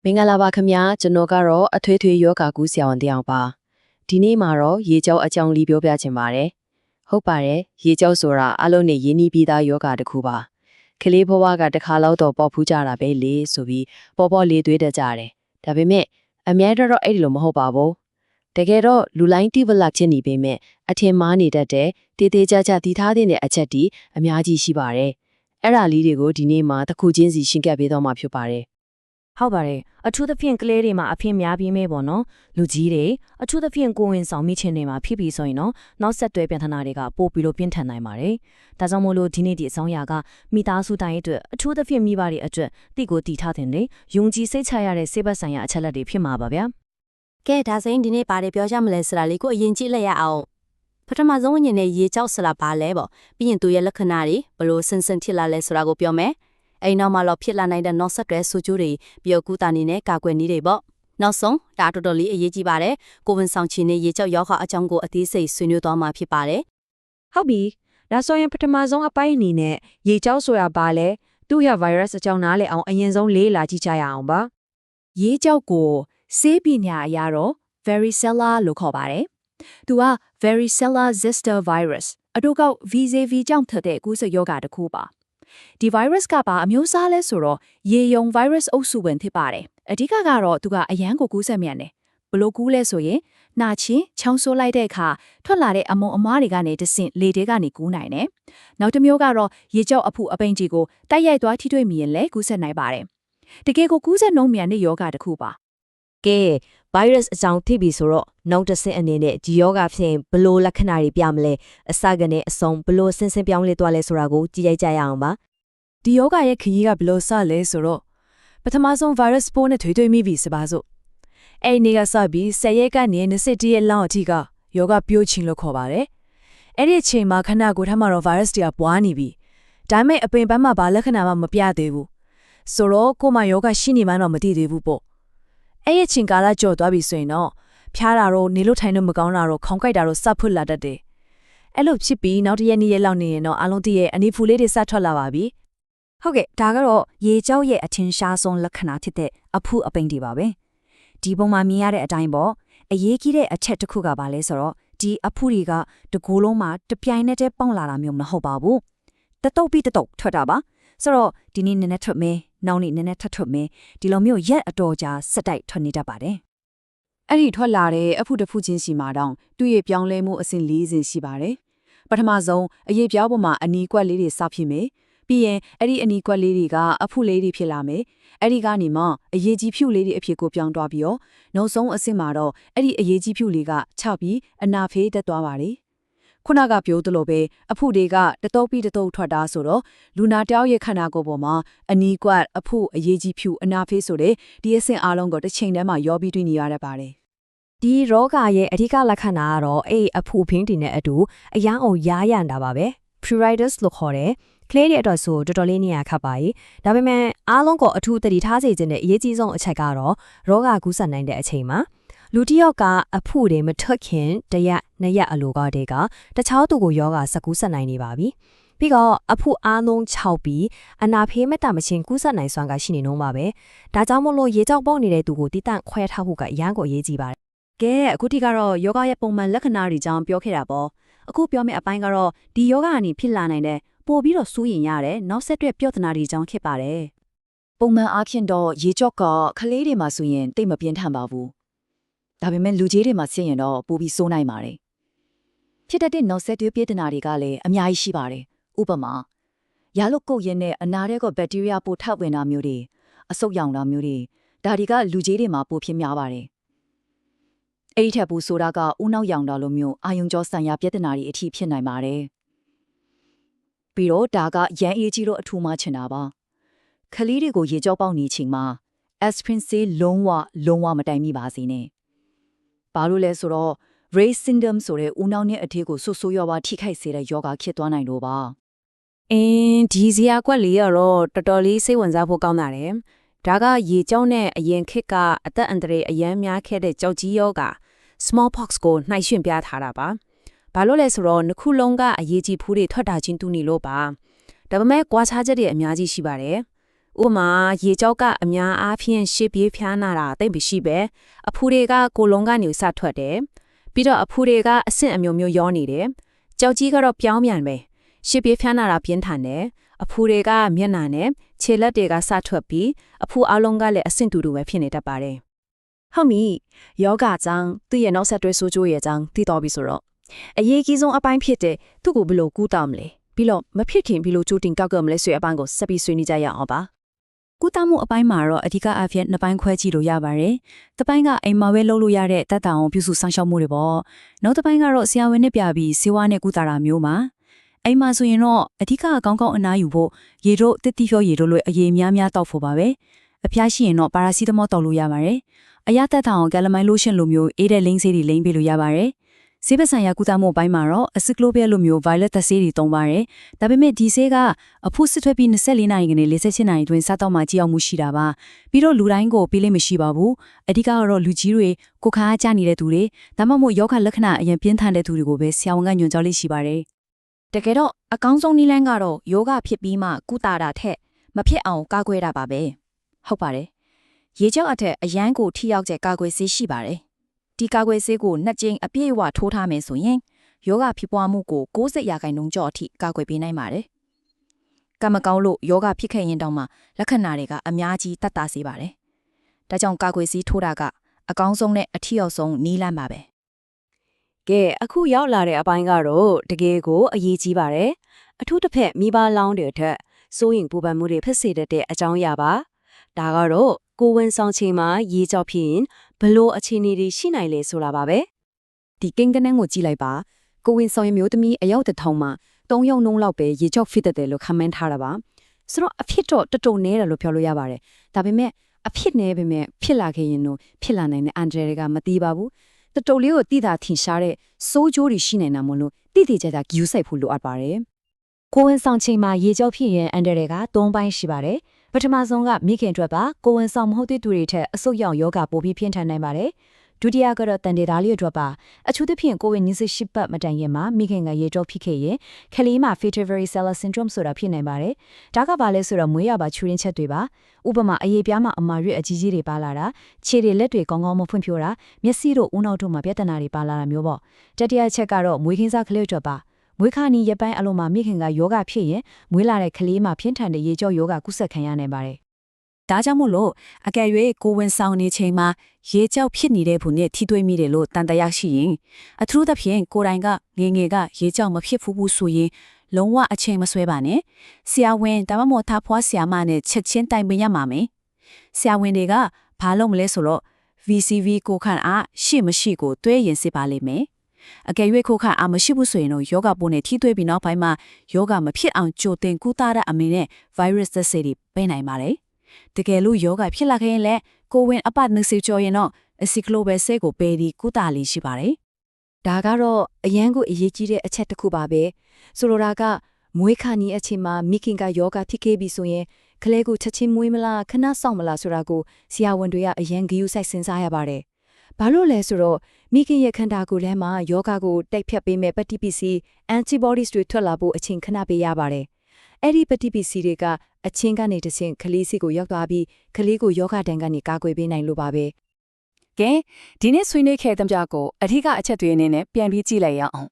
မင်္ဂလာပါခင်ဗျာကျွန်တော်ကတော့အထွေထွေယောဂကူးဆရာဝန်တယောက်ပါဒီနေ့မှာတော့ရေကြောအကြောင်းလေးပြောပြချင်ပါတယ်ဟုတ်ပါတယ်ရေကြောဆိုတာအလုံးနဲ့ရင်းနှီးပြီးသားယောဂတစ်ခုပါကလေးဘဝကတစ်ခါလောက်တော့ပေါ်ဖူးကြတာပဲလေဆိုပြီးပေါ်လေးသွေးတတ်ကြတယ်ဒါပေမဲ့အများတော့အဲ့ဒီလိုမဟုတ်ပါဘူးတကယ်တော့လူလိုင်းတိဗလက်ချင်းနေပေမဲ့အထင်မှားနေတတ်တဲ့တေးသေးကြကြတည်ထားတဲ့အချက်တီအများကြီးရှိပါတယ်အဲ့ဒါလေးတွေကိုဒီနေ့မှာတစ်ခုချင်းစီရှင်းပြပေးတော့မှာဖြစ်ပါတယ်ဟုတ်ပါတယ်အထူးသဖြင့်ကလေးတွေမှာအဖြစ်များပြီးမဲပေါ့နော်လူကြီးတွေအထူးသဖြင့်ကိုဝင်ဆောင်မိချင်းတွေမှာဖြစ်ပြီးဆိုရင်တော့နောက်ဆက်တွဲပြန်ထနာတွေကပို့ပြီးလို့ပြင်းထန်နိုင်ပါတယ်ဒါကြောင့်မို့လို့ဒီနေ့ဒီအဆောင်အရာကမိသားစုတိုင်းအတွက်အထူးသဖြင့်မိဘတွေအတွက်တိကိုတည်ထားတဲ့နေယုံကြည်စိတ်ချရတဲ့စေဘတ်ဆိုင်ရာအချက်လက်တွေဖြစ်မှာပါဗျာကဲဒါဆိုရင်ဒီနေ့ပါတယ်ပြောကြမလဲဆိုတာလေးကိုအရင်ကြည့်လိုက်ရအောင်ပထမဆုံးအနေနဲ့ရေကြောက်ဆလာပါလဲပေါ့ပြီးရင်သူရဲ့လက္ခဏာတွေဘလို့ဆင်ဖြစ်လာလဲဆိုတာကိုပြောမယ်အိမ်နောက်မှာတော့ဖြစ်လာနိုင်တဲ့နောက်ဆက်တွဲဆူကျိုးတွေပြီးတော့ကုသနေနဲ့ကာကွယ်နည်းတွေပေါ့နောက်ဆုံးဒါတော်တော်လေးအရေးကြီးပါတယ်ကိုဝန်ဆောင်ချီနေရေကြောက်ရောက်ခအကြောင်းကိုအသေးစိတ်ဆွေးနွေးသွားမှာဖြစ်ပါတယ်ဟုတ်ပြီဒါဆိုရင်ပထမဆုံးအပိုင်းအနေနဲ့ရေကြောက်ဆိုတာဘာလဲသူ့ရဲ့ virus အကြောင်းနားလည်အောင်အရင်ဆုံးလေးလာကြည့်ကြရအောင်ပါရေကြောက်ကိုဆေးပညာအရတော့ varicella လို့ခေါ်ပါတယ်သူက varicella zoster virus အတူကောက် VZV ကြောင့်ထတဲ့ကူးစက်ရောဂါတစ်ခုပါဒီ virus ကပါအမျိုးအစားလဲဆိုတော့ရေယုံ virus အုပ်စုဝင်ဖြစ်ပါတယ်အဓိကကတော့သူကအရန်ကိုကူးစက်မြန်တယ်ဘလို့ကူးလဲဆိုရင်နှာချင်းချောင်းဆိုးလိုက်တဲ့အခါထွက်လာတဲ့အမုံအမားတွေကနေတဆင့်လေတွေကနေကူးနိုင်တယ်နောက်တစ်မျိုးကတော့ရေကြောက်အဖုအပိန်ကြီးကိုတိုက်ရိုက်သွားထိတွေ့မိရင်လည်းကူးစက်နိုင်ပါတယ်တကယ်ကိုကူးစက်နှုန်းမြန်တဲ့ယောဂတစ်ခုပါကဲ virus အကြောင်းသိပြီဆိုတော့နောက်တစ်ဆင့်အနေနဲ့ဒီယောဂဖြစ်ရင်ဘလို့လက္ခဏာတွေပြမလဲအစကနေအဆုံးဘလို့ဆင်းပြောင်းလဲသွားလဲဆိုတာကိုကြည့်ရိုက်ကြရအောင်ပါဒီယောဂရဲ့ခရီးကဘလို့စလဲဆိုတော့ပထမဆုံး virus ပိုးနဲ့ထွေးမိပြီစပါစို့အဲ့ဒီနေ့ကစပြီး10ရက်ကနေ21ရက်လောက်အထိကယောဂပြိုးချင်းလို့ခေါ်ပါတယ်အဲ့ဒီအချိန်မှာခဏကိုထမှတော့ virus တွေကပွားနေပြီဒါပေမဲ့အပင်ပန်းမှာဘာလက္ခဏာမှမပြသေးဘူးဆိုတော့ကိုမယောဂရှိနေမှတော့မသိသေးဘူးပေါ့အဲ့ဒီအချိန်ကာလကြော်သွားပြီဆိုရင်တော့ဖျားတာတော့နေလို့ထိုင်လို့မကောင်းတာတော့ခေါင်းကိုက်တာတော့စဖွတ်လာတတ်တယ်အဲ့လိုဖြစ်ပြီးနောက်တစ်ရက်နေ့ရက်လောက်နေရင်တော့အလုံးတည်းရဲ့အနီဖူလေးတွေစထွက်လာပါပြီဟုတ်ကဲ့ဒါကတော့ရေကြောက်ရဲ့အထင်ရှားဆုံးလက္ခဏာဖြစ်တဲ့အဖုအပိန်တွေပါပဲဒီပုံမှာမြင်ရတဲ့အတိုင်းပေါ့အရေးကြီးတဲ့အချက်တစ်ခုကပါလဲဆိုတော့ဒီအဖုတွေကတကူလုံးမှာတပြိုင်နက်တည်းပေါင်လာတာမျိုးမဟုတ်ပါဘူးတတုတ်ပြီးတတုတ်ထွက်တာပါဆိုတော့ဒီနေ့နည်းနည်းထွက်မယ်နောက်နေ့နည်းနည်းထပ်ထွက်မယ်ဒီလိုမျိုးရက်အတော်ကြာစက်တိုက်ထွက်နေတတ်ပါတယ်အဲ့ဒီထွက်လာတဲ့အဖုတစ်ဖုချင်းစီမှာတောင်သူ့ရဲ့ပြောင်းလဲမှုအဆင့်၄ဆင့်ရှိပါတယ်ပထမဆုံးအရေးပြောင်းပေါ်မှာအနီးကွက်လေးတွေစဖြစ်မယ်ပြီးရင်အဲ့ဒီအနီးကွက်လေးတွေကအဖုလေးတွေဖြစ်လာမယ်အဲ့ဒီကနေမှအရေးကြီးဖြူလေးတွေအဖြစ်ကိုပြောင်းသွားပြီးတော့နောက်ဆုံးအဆင့်မှာတော့အဲ့ဒီအရေးကြီးဖြူလေးကခြောက်ပြီးအနာဖေးတက်သွားပါတယ်ခုနကပြောသလိုပဲအဖုတွေကတတုပ်ပြီးတတုပ်ထွက်တာဆိုတော့လူနာတယောက်ရဲ့ခန္ဓာကိုယ်ပေါ်မှာအနီးကွက်အဖုအရေးကြီးဖြူအနာဖေးဆိုတဲ့ဒီအဆင့်အားလုံးကိုတစ်ချိန်တည်းမှာရောပြီးတွေ့နေရတတ်ပါတယ်ဒီရောဂါရဲ့အဓိကလက္ခဏာကတော့အဲ့အဖူဖင်းတင်တဲ့အတူအယောင်အောင်ရားရန်တာပါပဲ pruritus လို့ခေါ်တယ်ကလေးတွေအတွက်ဆိုတော်တော်လေးနေရခတ်ပါ යි ဒါပေမဲ့အားလုံးကိုအထူးသတိထားစေခြင်းနဲ့အရေးကြီးဆုံးအချက်ကတော့ရောဂါကူးစက်နိုင်တဲ့အချိန်မှာလူတစ်ယောက်ကအဖူတွေမထွက်ခင်တရက်နှစ်ရက်အလိုကတည်းကတခြားသူကိုယောဂါစကူးစက်နိုင်နေပါပြီပြီးတော့အဖူအားလုံး6ပြီးအနာဖေးမတမချင်းကူးစက်နိုင်စွမ်းကရှိနေနှုံးပါပဲဒါကြောင့်မို့လို့ရေကြောက်ပေါက်နေတဲ့သူကိုတိတန့်ခွဲထားဖို့ကအရန်ကိုအရေးကြီးပါတယ်ကဲအခုထိကတော့ယောဂရဲ့ပုံမှန်လက္ခဏာတွေကြောင့်ပြောခဲ့တာပေါ့အခုပြောမယ့်အပိုင်းကတော့ဒီယောဂအနေဖြစ်လာနိုင်တဲ့ပို့ပြီးတော့စူးရင်ရတယ်နောက်ဆက်တွဲပြောသနာတွေကြောင့်ဖြစ်ပါတယ်ပုံမှန်အားဖြင့်တော့ရေကြော့ကကလေးတွေမှာဆိုရင်တိတ်မပြင်းထန်ပါဘူးဒါပေမဲ့လူကြီးတွေမှာဆင်ရင်တော့ပိုပြီးဆိုးနိုင်ပါတယ်ဖြစ်တတ်တဲ့နောက်ဆက်တွဲပြဿနာတွေကလည်းအများကြီးရှိပါတယ်ဥပမာရာလုတ်ကုတ်ရင်းနဲ့အနာတဲ့ကဘက်တီးရီးယားပိုထပ်ဝင်တာမျိုးတွေအဆုတ်ရောင်တာမျိုးတွေဒါတွေကလူကြီးတွေမှာပိုဖြစ်များပါတယ်အဲ့ဒီထက်ပိုဆိုတာကဦးနောက်ရောင်တာလိုမျိုးအာယုံကြောဆိုင်ရာပြဿနာတွေအထိဖြစ်နိုင်ပါတယ်ပြီးတော့ဒါကရန်အေးကြီးတော့အထူးမှချင်တာပါခလီးတွေကိုရေကြောပေါက်နေချိန်မှာ aspirin ဆေးလုံးဝမတိုင်မိပါစေနဲ့ဘာလို့လဲဆိုတော့ Ray's syndrome ဆိုတဲ့ဦးနှောက်နဲ့အထည်ကိုဆွဆိုးရွားဝါထိခိုက်စေတဲ့ယောဂဖြစ်သွားနိုင်လို့ပါဒီဇီယာကွက်လေးကတော့တော်တော်လေးစိတ်ဝင်စားဖို့ကောင်းတာတယ်ဒါကရေကြောနဲ့အရင်ခေတ်ကအသက်အန္တရာယ်အယမ်းများခဲ့တဲ့ကြောက်ကြီးယောဂ smallpox ကိုနှိုက်ယှဉ်ပြထားတာပါဘာလို့လဲဆိုတော့နှစ်ခုလုံးကအရေးကြီးဖူးတွေထွက်တာချင်းတူနေလို့ပါဒါပေမဲ့ကွာခြားချက်တွေအများကြီးရှိပါတယ် ဥပမာရေကြောက်ကအများအားဖြင့်ရှေ့ပြေးဖျားနာတာတိတ်မရှိပဲအဖူတွေကကိုလုံးကနေစထွက်တယ်ပြီးတော့အဖူတွေကအဆင့်အမျိုးမျိုးရောနေတယ်ကြောက်ကြီးကတော့ပြောင်းပြန်ပဲရှေ့ပြေးဖျားနာတာပြင်းထန်တယ်အဖူတွေကမျက်နှာနဲ့ခြေလက်တွေကစထွက်ပြီးအဖူအလုံးကလည်းအဆင့်တူတူပဲဖြစ်နေတတ်ပါတယ် ဟုတ်ပြီယောဂကြောင့်သူ့ရဲ့နောက်ဆက်တွဲဆိုးကျိုးရဲ့အကြောင်းသိတော်ပြီဆိုတော့အရေးကြီးဆုံးအပိုင်းဖြစ်တဲ့သူ့ကိုဘယ်လိုကူတောင်းမလဲပြီးတော့မဖြစ်ခင်ဘယ်လိုကြိုတင်ကောက်ကမလဲဆိုတဲ့အပိုင်းကိုဆက်ပြီးဆွေးနွေးကြရအောင်ပါကူတောင်းမှုအပိုင်းမှာတော့အဓိကအဖြစ်နှစ်ပိုင်းခွဲကြည့်လို့ရပါတယ်တစ်ပိုင်းကအိမ်မှာပဲလုပ်လို့ရတဲ့တတ်တာအောင်ပြုစုဆောင်ရှောက်မှုတွေပေါ့နောက်တစ်ပိုင်းကတော့ဆရာဝန်နဲ့ပြပြီးဆေးဝါးနဲ့ကုသတာမျိုးမှာအိမ်မှာဆိုရင်တော့အဓိကကောင်းကောင်းအနားယူဖို့ရေတို့တစ်တိဖြောရေတို့လိုအရေးများများတောက်ဖို့ပါပဲအဖျားရှိရင်တော့ပါရာစီတမောတောက်လို့ရပါတယ်အရာတက်ထောင်ကယ်လမိုင်လိုရှင်လိုမျိုးအေးတဲ့လိန်းဆေးတွေလိမ့်ပေးလို့ရပါတယ်။ဆေးပဆိုင်ရာကုသမှုအပိုင်းမှာတော့အစစ်ကလိုဘယ်လိုမျိုး violet သက်ဆေးတွေသုံးပါတယ်။ဒါပေမဲ့ဒီဆေးကအဖို့စစ်ထွက်ပြီး24နာရီကနေ48နာရီတွင်စားတော့မှကြည့်အောင်မှုရှိတာပါ။ပြီးတော့လူတိုင်းကိုပေးလိမ့်မရှိပါဘူး။အဓိကတော့လူကြီးတွေကိုခါအားကျနေတဲ့သူတွေဒါမှမဟုတ်ယောဂလက္ခဏာအရင်ပြင်းထန်တဲ့သူတွေကိုပဲဆရာဝန်ကညွှန်ကြားလေးရှိပါတယ်။တကယ်တော့အကောင်းဆုံးနည်းလမ်းကတော့ယောဂဖြစ်ပြီးမှကုသတာထက်မဖြစ်အောင်ကာကွယ်တာပါပဲ။ဟုတ်ပါတယ်။ရေကြောက်အထက်အရန်ကိုထိရောက်တဲ့ကာကွယ်ဆေးရှိပါတယ်။ဒီကာကွယ်ဆေးကို2ကြိမ်အပြည့်အဝထိုးထားမယ်ဆိုရင်ယောဂဖြစ်ပွားမှုကို90%ကျော်အထိကာကွယ်ပေးနိုင်ပါတယ်။ကံမကောင်းလို့ယောဂဖြစ်ခဲ့ရင်တောင်မှလက္ခဏာတွေကအများကြီးတက်တာစေပါတယ်။ဒါကြောင့်ကာကွယ်ဆေးထိုးတာကအကောင်းဆုံးနဲ့အထီရောက်ဆုံးနည်းလမ်းပါပဲ။ ကဲအခုရောက်လာတဲ့အပိုင်းကတော့တကယ်ကိုအရေးကြီးပါတယ်အထူးတစ်ဖက်မိဘလောင်းတွေအထက်စိုးရင်ပူပန်မှုတွေဖြစ်စေတဲ့အကြောင်းအရာပါဒါကတော့ကိုဝန်ဆောင်ချိန်မှာရေကြောက်ဖြစ်ရင်ဘလို့အခြေအနေတွေရှိနိုင်လဲဆိုတာပါပဲ ဒီကိန်းကနန်းကိုကြည့်လိုက်ပါကိုဝင်ဆောင်ရမျိုးသမီးအယောက်တစ်ထောင်မှာ3ယောက်နှုန်းလောက်ပဲရေချောက်ဖြစ်တဲ့လို့ခန့်မှန်းထားတာပါဆိုတော့အဖြစ်တော့တော်တော်နဲတယ်လို့ပြောလို့ရပါတယ်ဒါပေမဲ့အဖြစ်နဲပေမဲ့ဖြစ်လာခဲ့ရင်တော့ဖြစ်လာနိုင်တဲ့အန်ဒရယ်ကမသိပါဘူးတော်တော်လေးကိုတိတာထင်ရှားတဲ့စိုးကျိုးတွေရှိနေတာမို့လို့တိတိကျကျဂယူးဆိုင်ဖို့လိုအပ်ပါတယ် ကိုဝန်ဆောင်ချိန်မှာရေကြောက်ဖြစ်ရင်အန်ဒရယ်က3ပိုင်းရှိပါတယ်ပထမဆုံးကမိခင်အတွက်ပါကိုဝန်ဆောင်မဟုတ်တဲ့သူတွေထက်အဆုတ်ရောင်ယောဂပိုပြီးပြင်းထန်နိုင်ပါတယ်ဒုတိယကတော့တန်တေသားလေးအတွက်ပါအထူးသဖြင့်ကိုဝင်28ပတ်မတိုင်ခင်မှာမိခင်ကရေကြောက်ဖြစ်ခဲ့ရင်ခလေးမှာ fetal varicella syndrome ဆိုတာဖြစ်နိုင်ပါတယ်ဒါကဘာလဲဆိုတော့မွေးရပါချူရင်းချက်တွေပါဥပမာအရေးပြားမှာအမာရွက်အကြီးကြီးတွေပါလာတာခြေတွေလက်တွေကောင်းကောင်းမဖွင့်ဖြိုးတာမျက်စိတို့ဦးနှောက်တို့မှာပြဿနာတွေပါလာတာမျိုးပေါ့တတိယချက်ကတော့မွေးခင်းစားကလေးအတွက်ပါမွေးခါနီရပိုင်းအလုံးမှာမိခင်ကယောဂဖြစ်ရင်မွေးလာတဲ့ကလေးမှာပြင်းထန်တဲ့ရေကြောယောဂကုသခံရနိုင်ပါတယ် ဒါကြောင့်မို့လို့အကယ်၍ကိုဝင်ဆောင်နေချိန်မှာရေကြောက်ဖြစ်နေတဲ့ဘူးနဲ့ထိတွေ့မိတယ်လို့တန်တရားရှိရင်အထူးသဖြင့်ကိုယ်တိုင်ကငယ်ငယ်ကရေကြောက်မဖြစ်ဘူးဆိုရင်လုံးဝအချိန်မဆွဲပါနဲ့ဆရာဝန်ဒါမှမဟုတ်သားဖွားဆရာမနဲ့ချက်ချင်းတိုင်ပင်ရမှာမယ်ဆရာဝန်တွေကဘာလုပ်မလဲဆိုတော့ VCV ကိုခန့်အားရှိမရှိကိုတွဲရင်စစ်ပါလိမ့်မယ်အကယ်၍ကိုခန့်အားမရှိဘူးဆိုရင်တော့ယောဂပိုးနဲ့ထိတွေ့ပြီးနောက်ပိုင်းမှာယောဂမဖြစ်အောင်ကြိုတင်ကုသတဲ့အမေနဲ့ virus သက်စေတွေပေးနိုင်ပါတယ်တကယ်လို့ယောဂဖြစ်လာခဲ့ရင်လည်းကိုဝင်အပတ်20ကျော်ရင်တော့အစီကလိုပဲဆေးကိုပေးပြီးကုသလေးရှိပါတယ်။ဒါကတော့အရန်ကိုအရေးကြီးတဲ့အချက်တစ်ခုပါပဲ။ဆိုလိုတာကမွေးခါနီအချိန်မှာမိခင်ကယောဂဖြစ်ခဲ့ပြီဆိုရင်ကလေးကိုချက်ချင်းမွေးမလားခဏဆောင်မလားဆိုတာကိုဆရာဝန်တွေကအရန်ဂရုစိုက်စဉ်းစားရပါတယ်။ဘာလို့လဲဆိုတော့မိခင်ရဲ့ခန္ဓာကိုယ်ထဲမှာယောဂကိုတိုက်ဖြတ်ပေးမဲ့ပฏิပစ္စည်း antibodies တွေထွက်လာဖို့အချိန်ခဏပေးရပါတယ်။အဲ့ဒီပฏิပစ္စည်းတွေကအချင်းကနေတဆင့်ကလေးစီကိုရောက်သွားပြီးကလေးကိုယောဂတန်ကနေကာကွယ်ပေးနိုင်လို့ပါပဲကဲဒီနေ့ဆွေးနွေးခဲ့တဲ့ကြကိုအထူးအချက်တွေအနေနဲ့ပြန်ပြီးကြည့်လိုက်ရအောင်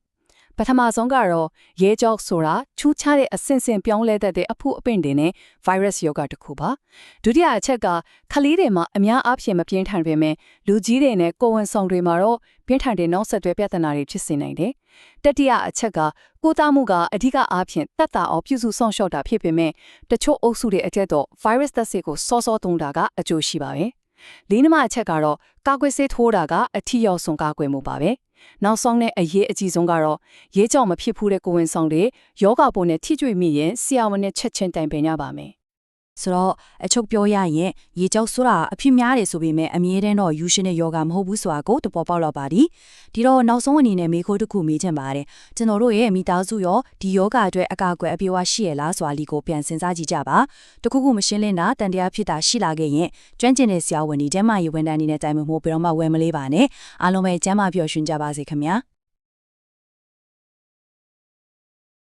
ပထမဆုံးကတော့ရဲကြောက်ဆိုတာချူးချတဲ့အဆင့်ဆင့်ပြောင်းလဲတဲ့အဖုအပင့်တွေနဲ့ virus ယောဂတစ်ခုပါဒုတိယအချက်ကခလေးတွေမှာအများအားဖြင့်မပြင်းထန်ပေမဲ့လူကြီးတွေနဲ့ကိုယ်ဝန်ဆောင်တွေမှာတော့ပြင်းထန်တဲ့နောက်ဆက်တွဲပြဿနာတွေဖြစ်စေနိုင်တယ်တတိယအချက်ကကိုသားမှုကအဓိကအားဖြင့်တက်တာအောင်ပြုစုဆောင်ရှောက်တာဖြစ်ပေမဲ့တချို့အုပ်စုတွေအကျက်တော့ virus သက်စေကိုစောစောသုံးတာကအကျိုးရှိပါပဲလေးနမအချက်ကတော့ကာကွယ်ဆေးထိုးတာကအထီရောက်ဆုံးကာကွယ်မှုပါပဲနောက်ဆုံးနဲ့အရေးအကြီးဆုံးကတော့ရဲကြောင်မဖြစ်ဘူးတဲ့ကိုဝင်ဆောင်တွေယောဂပုံနဲ့ထိတွေ့မိရင်ဆရာဝန်နဲ့ချက်ချင်းတိုင်ပင်ရပါမယ်ဆိုတော့အချုပ်ပြောရရင်ရေကြောက်ဆိုတာအဖြစ်များတယ်ဆိုပေမဲ့အမြဲတမ်းတော့ယူရှင်တဲ့ယောဂမဟုတ်ဘူးဆိုတာကိုတပေါ်ပေါက်တော့ပါဒီတော့နောက်ဆုံးအနေနဲ့မေခိုးတစ်ခုမေးချင်ပါတယ်ကျွန်တော်တို့ရဲ့မိသားစုရောဒီယောဂအတွက်အကာအကွယ်အပြေအဝရှိရလားဆိုတာလီကိုပြန်စဉ်းစားကြည့်ကြပါတခုခုမရှင်းလင်းတာတန်တရားဖြစ်တာရှိလာခဲ့ရင်ကျွမ်းကျင်တဲ့ဆရာဝန်ဒီကျမ်းမာရေးဝန်ထမ်းတွေနဲ့တိုင်ပင်မှုပြီးတော့မှဝယ်မလေးပါနဲ့အားလုံးပဲကျမ်းမာပျော်ရွှင်ကြပါစေခင်ဗျာ